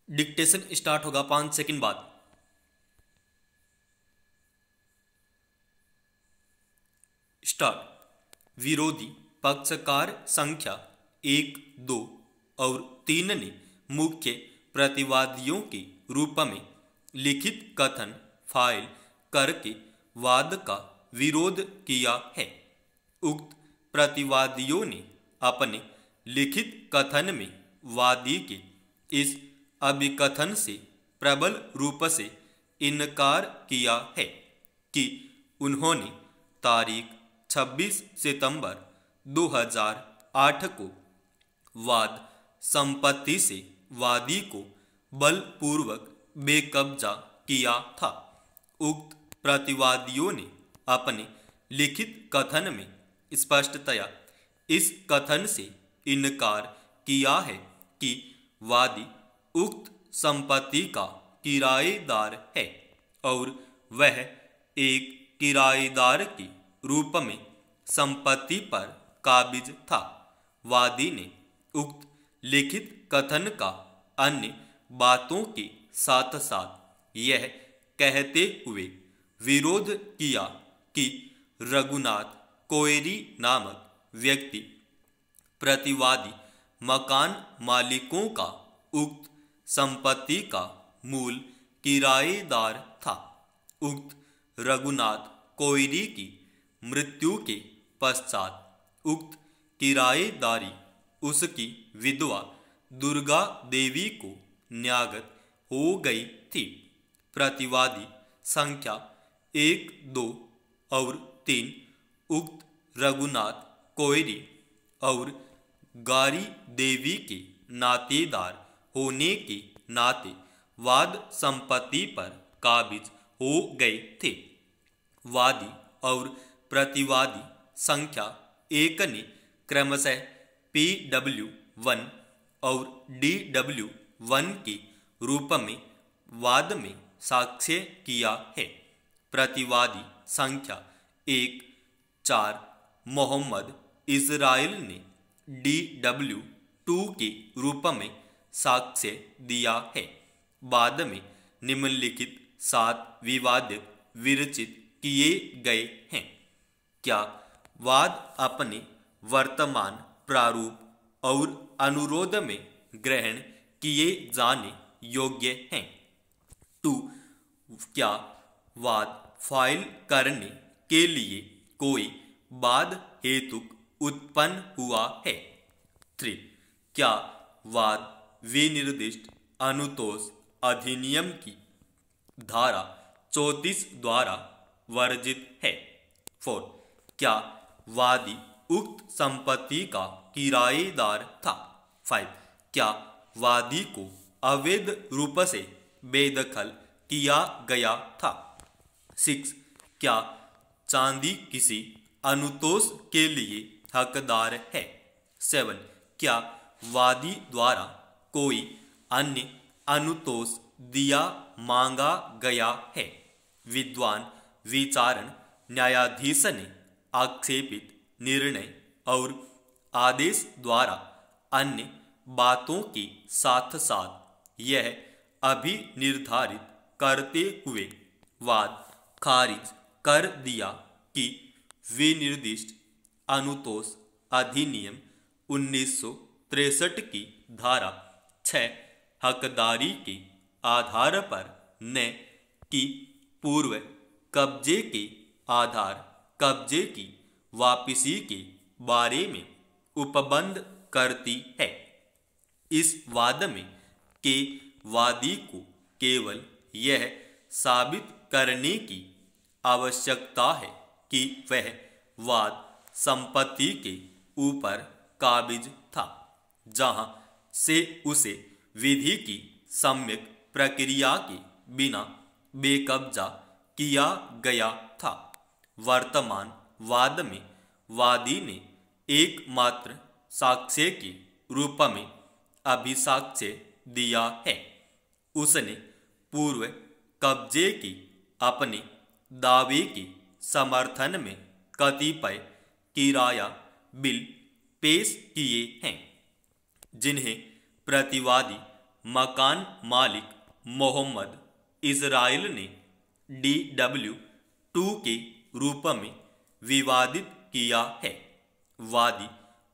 Dictation start होगा 5 second बाद। Start. विरोधी पक्षकार संख्या 1, 2 और 3 ने मुख्य प्रतिवादियों के रूप में लिखित कथन फाइल करके वाद का विरोध किया है। उक्त प्रतिवादियों ने अपने लिखित कथन में वादी के इस अभिकथन से प्रबल रूप से इनकार किया है कि उन्होंने तारीख 26 सितंबर 2008 को वाद संपत्ति से वादी को बलपूर्वक बेकब्जा किया था। उक्त प्रतिवादियों ने अपने लिखित कथन में स्पष्टतया इस कथन से इनकार किया है कि वादी उक्त संपत्ति का किराएदार है और वह एक किराएदार के रूप में संपत्ति पर काबिज था। वादी ने उक्त लिखित कथन का अन्य बातों के साथ साथ यह कहते हुए विरोध किया कि रघुनाथ कोयरी नामक व्यक्ति प्रतिवादी मकान मालिकों का उक्त संपत्ति का मूल किराएदार था। उक्त रघुनाथ कोयरी की मृत्यु के पश्चात उक्त किराएदारी उसकी विधवा दुर्गा देवी को न्यागत हो गई थी। प्रतिवादी संख्या 1, 2 और 3 उक्त रघुनाथ कोयरी और गारी देवी के नातेदार होने के नाते वाद संपत्ति पर काबिज हो गए थे। वादी और प्रतिवादी संख्या 1 ने क्रमशः PW1 और DW1 के रूप में वाद में साक्ष्य किया है। प्रतिवादी संख्या 1, 4 मोहम्मद इस्राइल ने DW2 के रूप में साक्ष्य दिया है। बाद में निम्नलिखित 7 विवादित विरचित किए गए हैं। क्या वाद अपने वर्तमान प्रारूप और अनुरोध में ग्रहण किए जाने योग्य हैं? 2. क्या वाद फाइल करने के लिए कोई वाद हेतुक उत्पन्न हुआ है? 3. क्या वाद विनिर्दिष्ट अनुतोष अधिनियम की धारा 34 द्वारा वर्जित है? 4. क्या वादी उक्त संपत्ति का किराएदार था? 5. क्या वादी को अवैध रूप से बेदखल किया गया था? 6. क्या चांदी किसी अनुतोष के लिए हकदार है? 7. क्या वादी द्वारा कोई अन्य अनुतोष दिया मांगा गया है? विद्वान विचारण न्यायाधीश ने आक्षेपित निर्णय और आदेश द्वारा अन्य बातों के साथ साथ यह अभी निर्धारित करते हुए वाद खारिज कर दिया कि विनिर्दिष्ट अनुतोष अधिनियम 1963 की धारा 6 हकदारी के आधार पर न कि पूर्व कब्जे के आधार कब्जे की वापसी के बारे में उपबंध करती है। इस वाद में के वादी को केवल यह साबित करने की आवश्यकता है कि वह वाद संपत्ति के ऊपर काबिज था, जहां से उसे विधि की सम्यक प्रक्रिया के बिना बेकब्जा किया गया था। वर्तमान वाद में वादी ने एकमात्र साक्ष्य के रूप में अभिसाक्ष्य दिया है। उसने पूर्व कब्जे की अपने दावे के समर्थन में कतिपय किराया बिल पेश किए हैं, जिन्हें प्रतिवादी मकान मालिक मोहम्मद इजराइल ने DW2 के रूप में विवादित किया है। वादी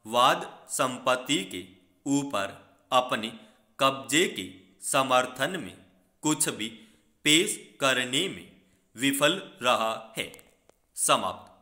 वाद संपत्ति के ऊपर अपने कब्जे के समर्थन में कुछ भी पेश करने में विफल रहा है। समाप्त।